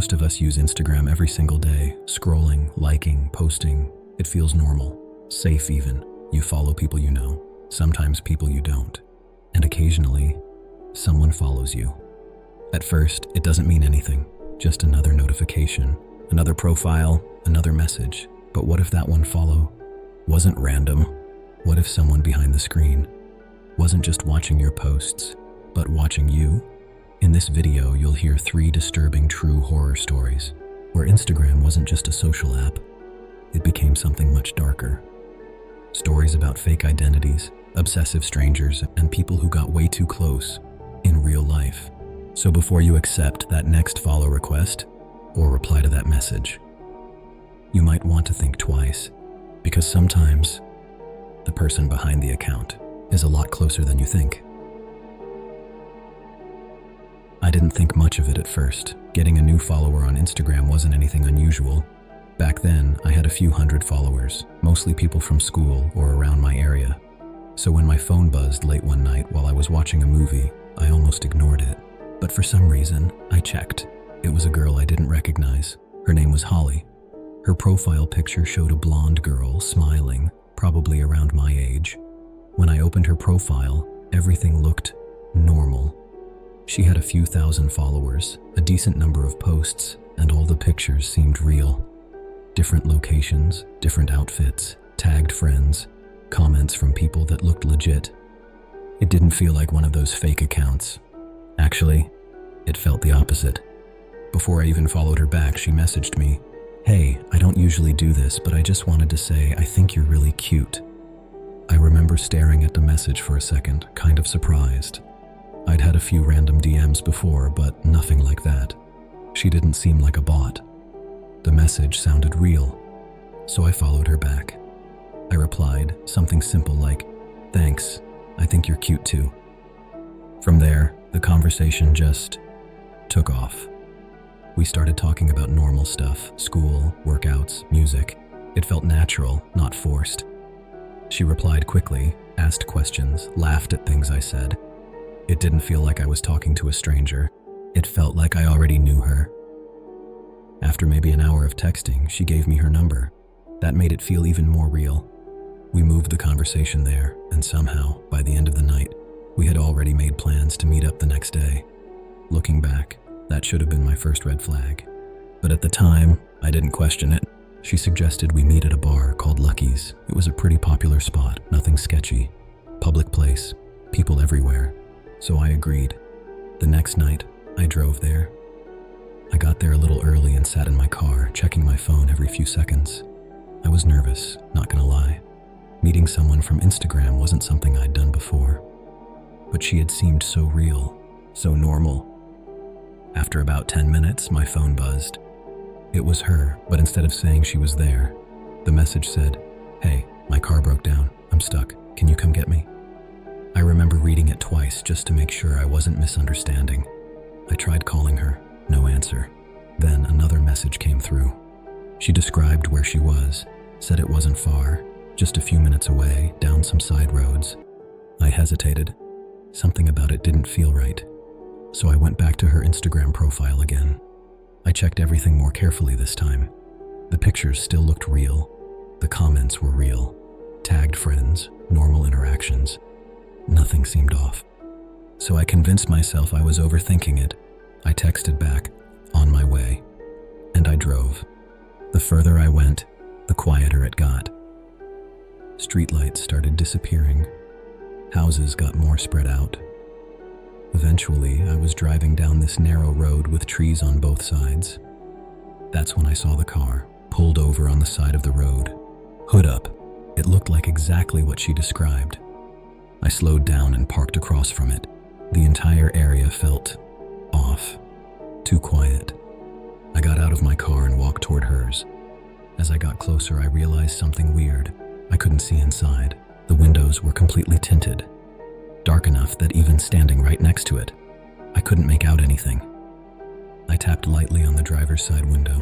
Most of us use Instagram every single day, scrolling, liking, posting. It feels normal, safe even. You follow people you know, sometimes people you don't. And occasionally, someone follows you. At first, it doesn't mean anything, just another notification, another profile, another message. But what if that one follow wasn't random? What if someone behind the screen wasn't just watching your posts, but watching you? In this video, you'll hear 3 disturbing true horror stories, where Instagram wasn't just a social app, it became something much darker. Stories about fake identities, obsessive strangers, and people who got way too close in real life. So before you accept that next follow request or reply to that message, you might want to think twice, because sometimes the person behind the account is a lot closer than you think. I didn't think much of it at first. Getting a new follower on Instagram wasn't anything unusual. Back then, I had a few hundred followers, mostly people from school or around my area. So when my phone buzzed late one night while I was watching a movie, I almost ignored it. But for some reason, I checked. It was a girl I didn't recognize. Her name was Holly. Her profile picture showed a blonde girl smiling, probably around my age. When I opened her profile, everything looked normal. She had a few thousand followers, a decent number of posts, and all the pictures seemed real. Different locations, different outfits, tagged friends, comments from people that looked legit. It didn't feel like one of those fake accounts. Actually, it felt the opposite. Before I even followed her back, she messaged me, "Hey, I don't usually do this, but I just wanted to say I think you're really cute." I remember staring at the message for a second, kind of surprised. I'd had a few random DMs before, but nothing like that. She didn't seem like a bot. The message sounded real, so I followed her back. I replied something simple like, "Thanks, I think you're cute too." From there, the conversation just took off. We started talking about normal stuff, school, workouts, music. It felt natural, not forced. She replied quickly, asked questions, laughed at things I said. It didn't feel like I was talking to a stranger. It felt like I already knew her. After maybe an hour of texting, she gave me her number. That made it feel even more real. We moved the conversation there, and somehow, by the end of the night, we had already made plans to meet up the next day. Looking back, that should have been my first red flag. But at the time, I didn't question it. She suggested we meet at a bar called Lucky's. It was a pretty popular spot, nothing sketchy. Public place, people everywhere. So I agreed. The next night, I drove there. I got there a little early and sat in my car, checking my phone every few seconds. I was nervous, not gonna lie. Meeting someone from Instagram wasn't something I'd done before. But she had seemed so real, so normal. After about 10 minutes, my phone buzzed. It was her, but instead of saying she was there, the message said, "Hey, my car broke down. I'm stuck. Can you come get me?" I remember reading it twice just to make sure I wasn't misunderstanding. I tried calling her, no answer. Then another message came through. She described where she was, said it wasn't far, just a few minutes away, down some side roads. I hesitated. Something about it didn't feel right. So I went back to her Instagram profile again. I checked everything more carefully this time. The pictures still looked real. The comments were real. Tagged friends, normal interactions. Nothing seemed off. So I convinced myself I was overthinking it. I texted back, "On my way." And I drove. The further I went, the quieter it got. Streetlights started disappearing. Houses got more spread out. Eventually, I was driving down this narrow road with trees on both sides. That's when I saw the car, pulled over on the side of the road. Hood up. It looked like exactly what she described. I slowed down and parked across from it. The entire area felt off, too quiet. I got out of my car and walked toward hers. As I got closer, I realized something weird. I couldn't see inside. The windows were completely tinted, dark enough that even standing right next to it, I couldn't make out anything. I tapped lightly on the driver's side window.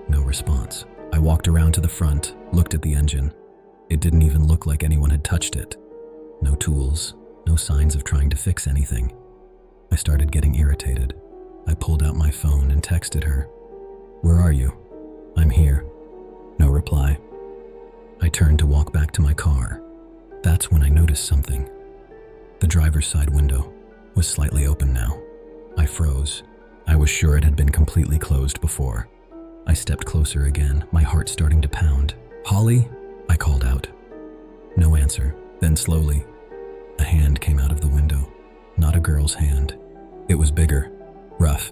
No response. I walked around to the front, looked at the engine. It didn't even look like anyone had touched it. No tools, no signs of trying to fix anything. I started getting irritated. I pulled out my phone and texted her. "Where are you?" "I'm here." No reply. I turned to walk back to my car. That's when I noticed something. The driver's side window was slightly open now. I froze. I was sure it had been completely closed before. I stepped closer again, my heart starting to pound. "Holly?" I called out. No answer. Then slowly, a hand came out of the window. Not a girl's hand. It was bigger, rough,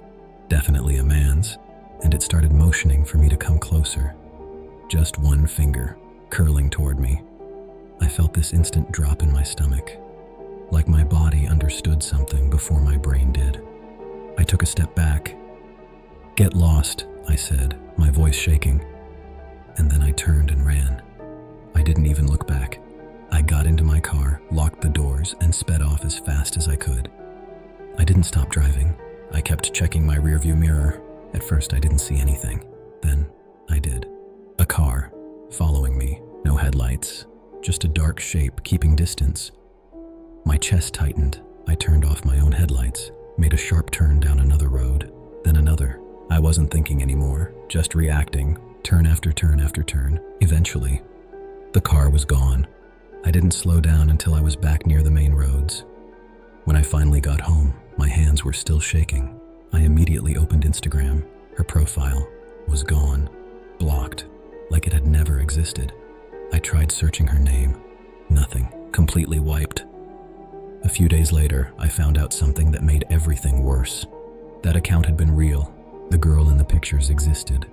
definitely a man's, and it started motioning for me to come closer. Just one finger, curling toward me. I felt this instant drop in my stomach, like my body understood something before my brain did. I took a step back. "Get lost," I said, my voice shaking. And then I turned and ran. I didn't even look back. I got into my car, locked the doors, and sped off as fast as I could. I didn't stop driving. I kept checking my rearview mirror. At first, I didn't see anything. Then, I did. A car, following me, no headlights, just a dark shape keeping distance. My chest tightened. I turned off my own headlights, made a sharp turn down another road, then another. I wasn't thinking anymore, just reacting, turn after turn after turn. Eventually, the car was gone. I didn't slow down until I was back near the main roads. When I finally got home, my hands were still shaking. I immediately opened Instagram. Her profile was gone, blocked, like it had never existed. I tried searching her name. Nothing, completely wiped. A few days later, I found out something that made everything worse. That account had been real. The girl in the pictures existed.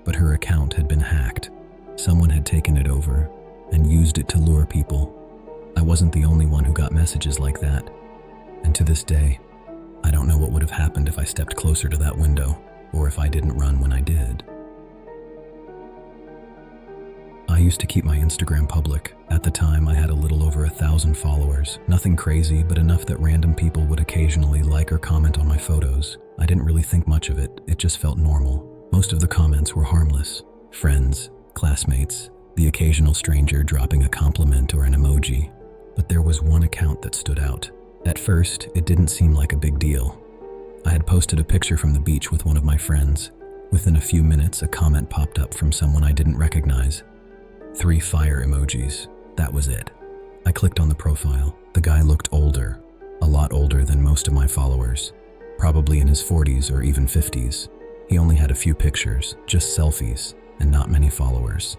But her account had been hacked. Someone had taken it over and used it to lure people. I wasn't the only one who got messages like that. And to this day, I don't know what would have happened if I stepped closer to that window, or if I didn't run when I did. I used to keep my Instagram public. At the time, I had a little over 1,000 followers. Nothing crazy, but enough that random people would occasionally like or comment on my photos. I didn't really think much of it. It just felt normal. Most of the comments were harmless. Friends, classmates, the occasional stranger dropping a compliment or an emoji. But there was one account that stood out. At first, it didn't seem like a big deal. I had posted a picture from the beach with one of my friends. Within a few minutes, a comment popped up from someone I didn't recognize. 3 fire emojis. That was it. I clicked on the profile. The guy looked older, a lot older than most of my followers, probably in his 40s or even 50s. He only had a few pictures, just selfies, and not many followers.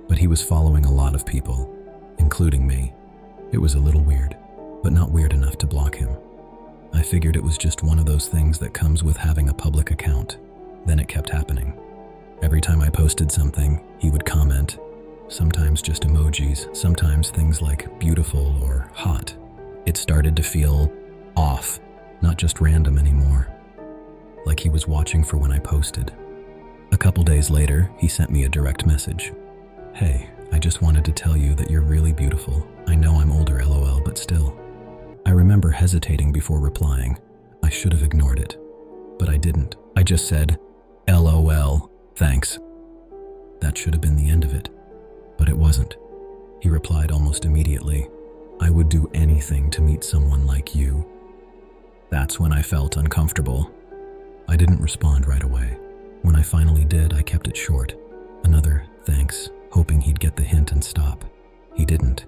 But he was following a lot of people, including me. It was a little weird, but not weird enough to block him. I figured it was just one of those things that comes with having a public account. Then it kept happening. Every time I posted something, he would comment. Sometimes just emojis, sometimes things like beautiful or hot. It started to feel off, not just random anymore. Like he was watching for when I posted. A couple days later, he sent me a direct message. "Hey, I just wanted to tell you that you're really beautiful. I know I'm older, LOL, but still." I remember hesitating before replying. I should have ignored it, but I didn't. I just said, "LOL, thanks." That should have been the end of it, but it wasn't. He replied almost immediately, "I would do anything to meet someone like you." That's when I felt uncomfortable. I didn't respond right away. When I finally did, I kept it short. Another thanks, hoping he'd get the hint and stop. He didn't.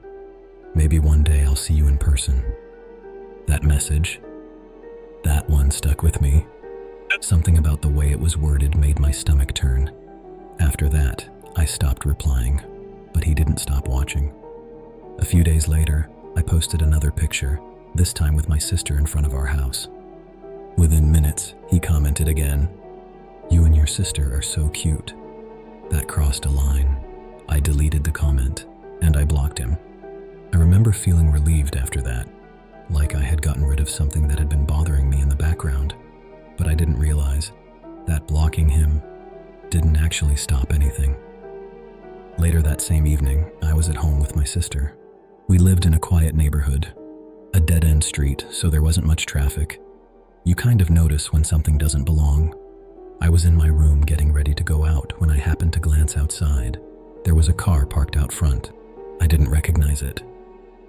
"Maybe one day I'll see you in person." That message, that one stuck with me. Something about the way it was worded made my stomach turn. After that, I stopped replying, but he didn't stop watching. A few days later, I posted another picture, this time with my sister in front of our house. Within minutes, he commented again, "You and your sister are so cute." That crossed a line. I deleted the comment, and I blocked him. I remember feeling relieved after that, like I had gotten rid of something that had been bothering me in the background. But I didn't realize that blocking him didn't actually stop anything. Later that same evening, I was at home with my sister. We lived in a quiet neighborhood, a dead-end street, so there wasn't much traffic. You kind of notice when something doesn't belong. I was in my room getting ready to go out when I happened to glance outside. There was a car parked out front. I didn't recognize it.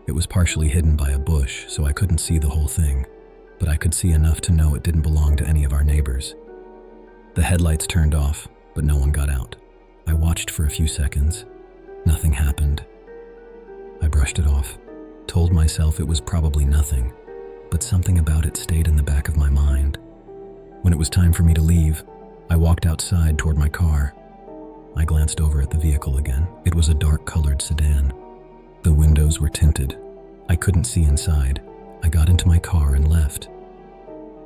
It was partially hidden by a bush, so I couldn't see the whole thing. but I could see enough to know it didn't belong to any of our neighbors. The headlights turned off, but no one got out. I watched for a few seconds. Nothing happened. I brushed it off, told myself it was probably nothing, but something about it stayed in the back of my mind. When it was time for me to leave, I walked outside toward my car. I glanced over at the vehicle again. It was a dark-colored sedan. The windows were tinted. I couldn't see inside. I got into my car and left.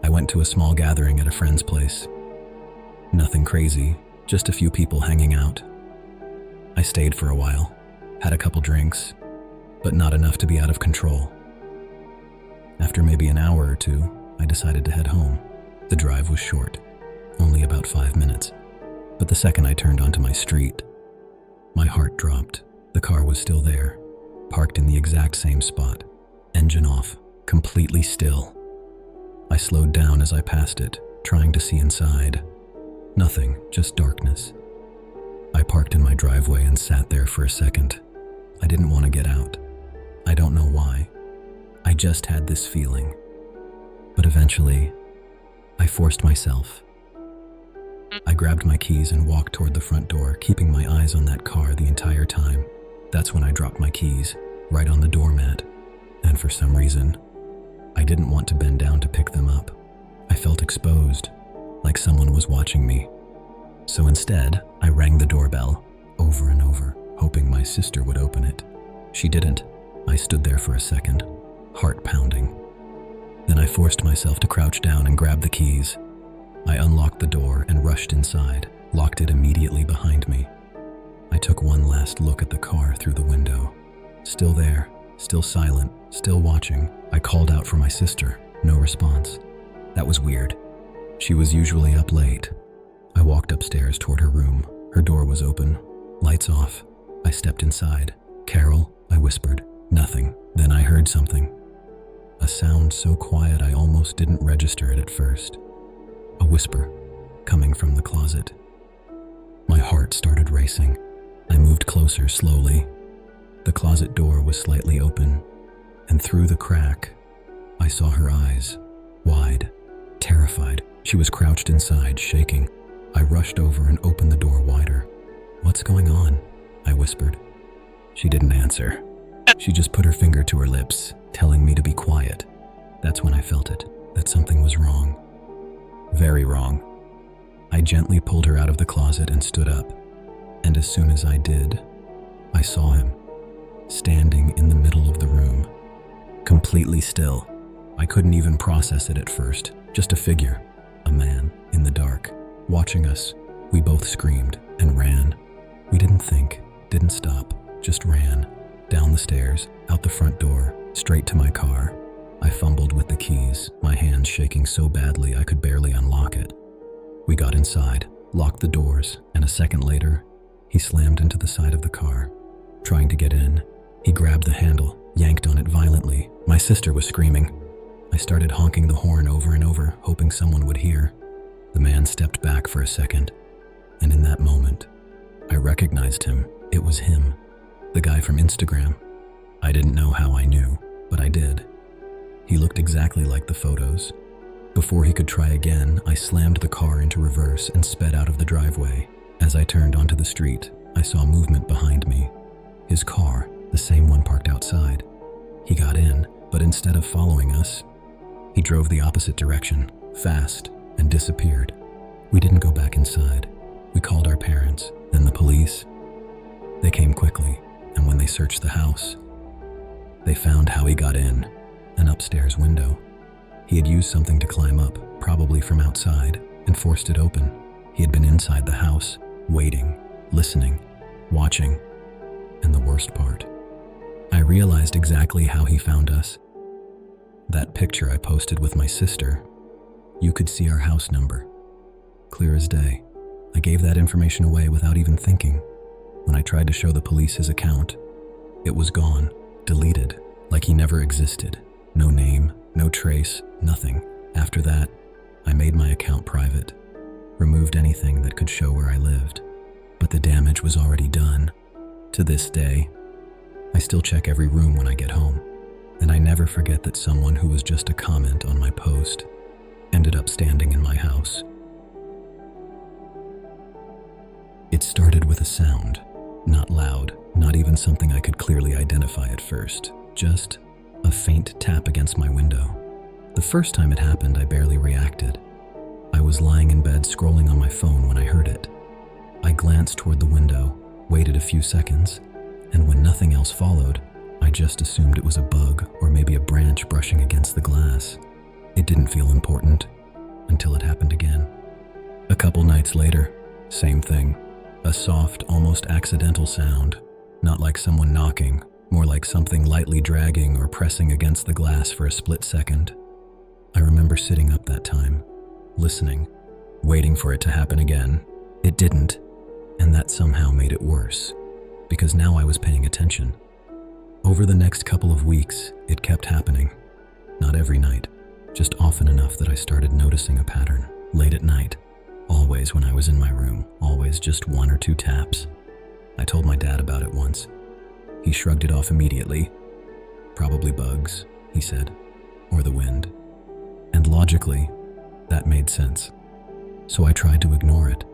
I went to a small gathering at a friend's place. Nothing crazy, just a few people hanging out. I stayed for a while, had a couple drinks, but not enough to be out of control. After maybe an hour or two, I decided to head home. The drive was short, only about 5 minutes. But the second I turned onto my street, my heart dropped. The car was still there, parked in the exact same spot, engine off, completely still. I slowed down as I passed it, trying to see inside. Nothing, just darkness. I parked in my driveway and sat there for a second. I didn't want to get out. I don't know why. I just had this feeling. But eventually, I forced myself. I grabbed my keys and walked toward the front door, keeping my eyes on that car the entire time. That's when I dropped my keys, right on the doormat. And for some reason, I didn't want to bend down to pick them up. I felt exposed, like someone was watching me. So instead, I rang the doorbell over and over, hoping my sister would open it. She didn't. I stood there for a second, heart pounding. Then I forced myself to crouch down and grab the keys. I unlocked the door and rushed inside, locked it immediately behind me. I took one last look at the car through the window. Still there, still silent, still watching. I called out for my sister. No response. That was weird. She was usually up late. I walked upstairs toward her room. Her door was open, lights off. I stepped inside. "Carol," I whispered. Nothing. Then I heard something. A sound so quiet I almost didn't register it at first. A whisper, coming from the closet. My heart started racing. I moved closer slowly. The closet door was slightly open, and through the crack, I saw her eyes, wide, terrified. She was crouched inside, shaking. I rushed over and opened the door wider. "What's going on?" I whispered. She didn't answer. She just put her finger to her lips, telling me to be quiet. That's when I felt it, that something was wrong. Very wrong. I gently pulled her out of the closet and stood up. And as soon as I did, I saw him, standing in the middle of the room, completely still. I couldn't even process it at first. Just a figure, a man, in the dark, watching us. We both screamed and ran. We didn't think, didn't stop, just ran. Down the stairs, out the front door, straight to my car. I fumbled with the keys, my hands shaking so badly I could barely unlock it. We got inside, locked the doors, and a second later, he slammed into the side of the car. Trying to get in, he grabbed the handle, yanked on it violently. My sister was screaming. I started honking the horn over and over, hoping someone would hear. The man stepped back for a second, and in that moment, I recognized him. It was him, the guy from Instagram. I didn't know how I knew, but I did. He looked exactly like the photos. Before he could try again, I slammed the car into reverse and sped out of the driveway. As I turned onto the street, I saw movement behind me. His car, the same one parked outside. He got in, but instead of following us, he drove the opposite direction, fast, and disappeared. We didn't go back inside. We called our parents, then the police. They came quickly, and when they searched the house, they found how he got in, an upstairs window. He had used something to climb up, probably from outside, and forced it open. He had been inside the house, waiting, listening, watching. And the worst part, I realized exactly how he found us. That picture I posted with my sister, you could see our house number. Clear as day. I gave that information away without even thinking. When I tried to show the police his account, it was gone, deleted, like he never existed. No name, no trace, nothing. After that, I made my account private, removed anything that could show where I lived. But the damage was already done. To this day, I still check every room when I get home. And I never forget that someone who was just a comment on my post ended up standing in my house. It started with a sound, not loud, not even something I could clearly identify at first, just a faint tap against my window. The first time it happened, I barely reacted. I was lying in bed scrolling on my phone when I heard it. I glanced toward the window, waited a few seconds, and when nothing else followed, I just assumed it was a bug or maybe a branch brushing against the glass. It didn't feel important until it happened again. A couple nights later, same thing. A soft, almost accidental sound, not like someone knocking, more like something lightly dragging or pressing against the glass for a split second. I remember sitting up that time, listening, waiting for it to happen again. It didn't, and that somehow made it worse, because now I was paying attention. Over the next couple of weeks, it kept happening. Not every night, just often enough that I started noticing a pattern. Late at night, always when I was in my room, always just one or two taps. I told my dad about it once. He shrugged it off immediately. Probably bugs, he said, or the wind. And logically, that made sense. So I tried to ignore it,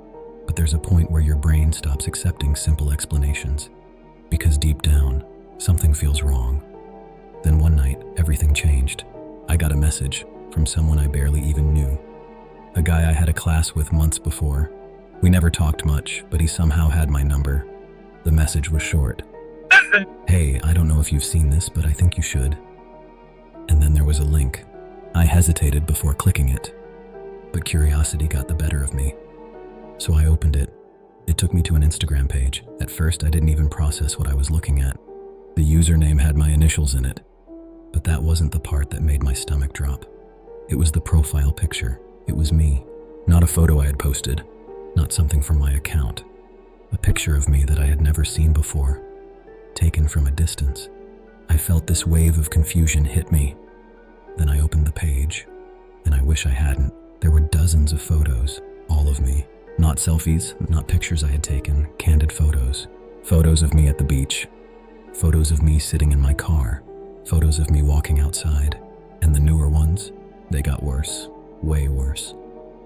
but there's a point where your brain stops accepting simple explanations, because deep down, something feels wrong. Then one night, everything changed. I got a message from someone I barely even knew. A guy I had a class with months before. We never talked much, but he somehow had my number. The message was short. Hey, I don't know if you've seen this, but I think you should. And then there was a link. I hesitated before clicking it, but curiosity got the better of me. So I opened it. It took me to an Instagram page. At first, I didn't even process what I was looking at. The username had my initials in it, but that wasn't the part that made my stomach drop. It was the profile picture. It was me, not a photo I had posted, not something from my account. A picture of me that I had never seen before, taken from a distance. I felt this wave of confusion hit me. Then I opened the page, and I wish I hadn't. There were dozens of photos, all of me. Not selfies, not pictures I had taken, candid photos. Photos of me at the beach. Photos of me sitting in my car. Photos of me walking outside. And the newer ones, they got worse, way worse.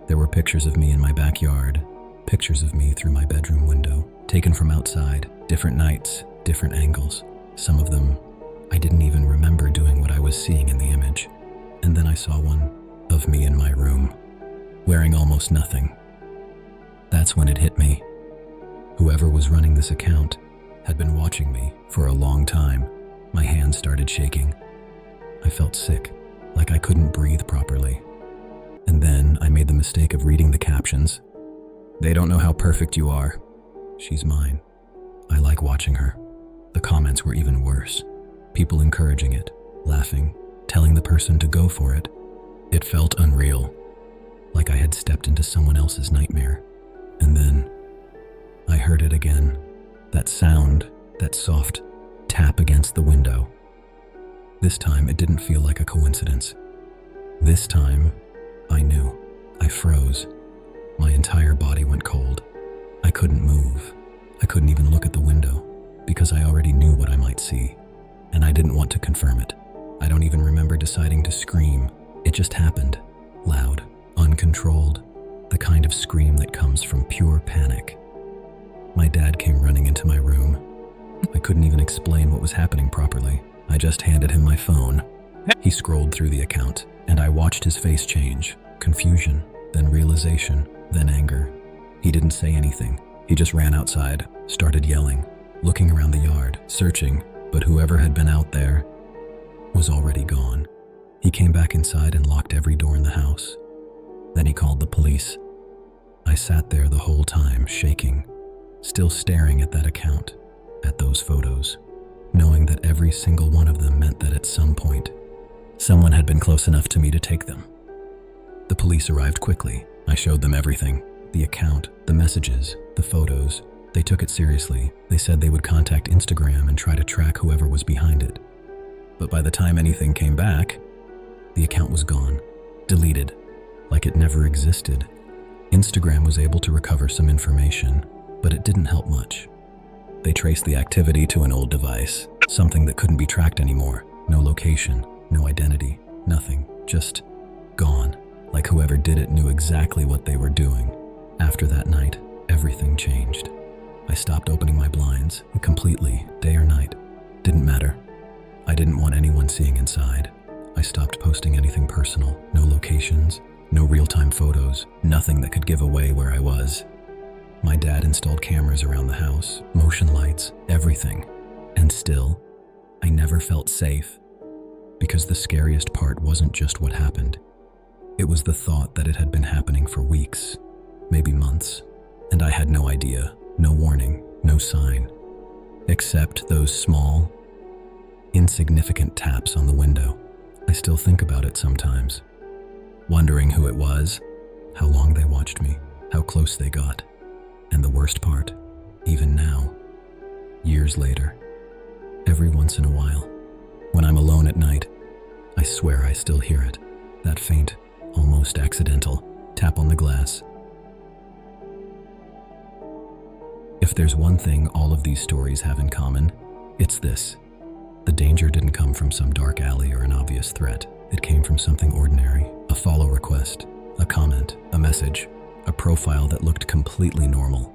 There were pictures of me in my backyard, pictures of me through my bedroom window, taken from outside, different nights, different angles. Some of them, I didn't even remember doing what I was seeing in the image. And then I saw one of me in my room, wearing almost nothing. That's when it hit me. Whoever was running this account had been watching me for a long time. My hands started shaking. I felt sick, like I couldn't breathe properly. And then I made the mistake of reading the captions. They don't know how perfect you are. She's mine. I like watching her. The comments were even worse. People encouraging it, laughing, telling the person to go for it. It felt unreal, like I had stepped into someone else's nightmare. And then I heard it again. That sound, that soft tap against the window. This time it didn't feel like a coincidence. This time I knew. I froze. My entire body went cold. I couldn't move. I couldn't even look at the window because I already knew what I might see, and I didn't want to confirm it. I don't even remember deciding to scream. It just happened. Loud, uncontrolled, the kind of scream that comes from pure panic. My dad came running into my room. I couldn't even explain what was happening properly. I just handed him my phone. He scrolled through the account, and I watched his face change. Confusion, then realization, then anger. He didn't say anything. He just ran outside, started yelling, looking around the yard, searching, but whoever had been out there was already gone. He came back inside and locked every door in the house. Then he called the police. I sat there the whole time, shaking, still staring at that account, at those photos, knowing that every single one of them meant that at some point, someone had been close enough to me to take them. The police arrived quickly. I showed them everything. The account, the messages, the photos. They took it seriously. They said they would contact Instagram and try to track whoever was behind it. But by the time anything came back, the account was gone, deleted, like it never existed. Instagram was able to recover some information, but it didn't help much. They traced the activity to an old device, something that couldn't be tracked anymore. No location, no identity, nothing, just gone. Like whoever did it knew exactly what they were doing. After that night, everything changed. I stopped opening my blinds completely, day or night. Didn't matter. I didn't want anyone seeing inside. I stopped posting anything personal, no locations, no real-time photos, nothing that could give away where I was. My dad installed cameras around the house, motion lights, everything. And still, I never felt safe. Because the scariest part wasn't just what happened. It was the thought that it had been happening for weeks, maybe months, and I had no idea, no warning, no sign, except those small, insignificant taps on the window. I still think about it sometimes, wondering who it was, how long they watched me, how close they got, and the worst part, even now, years later, every once in a while, when I'm alone at night, I swear I still hear it, that faint, almost accidental tap on the glass. If there's one thing all of these stories have in common, it's this. The danger didn't come from some dark alley or an obvious threat. It came from something ordinary, a follow request, a comment, a message, a profile that looked completely normal.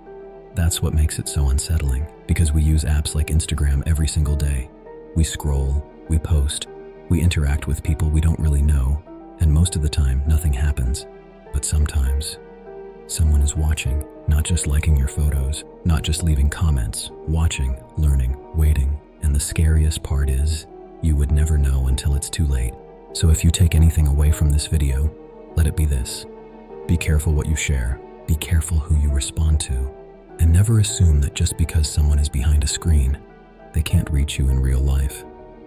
That's what makes it so unsettling, because we use apps like Instagram every single day. We scroll, we post, we interact with people we don't really know, and most of the time, nothing happens. But sometimes, someone is watching, not just liking your photos, not just leaving comments, watching, learning, waiting. And the scariest part is, you would never know until it's too late. So if you take anything away from this video, let it be this. Be careful what you share, be careful who you respond to, and never assume that just because someone is behind a screen, they can't reach you in real life.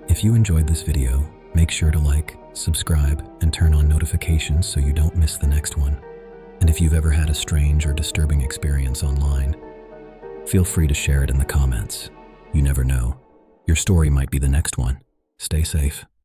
If you enjoyed this video, make sure to like, subscribe, and turn on notifications so you don't miss the next one. And if you've ever had a strange or disturbing experience online, feel free to share it in the comments. You never know. Your story might be the next one. Stay safe.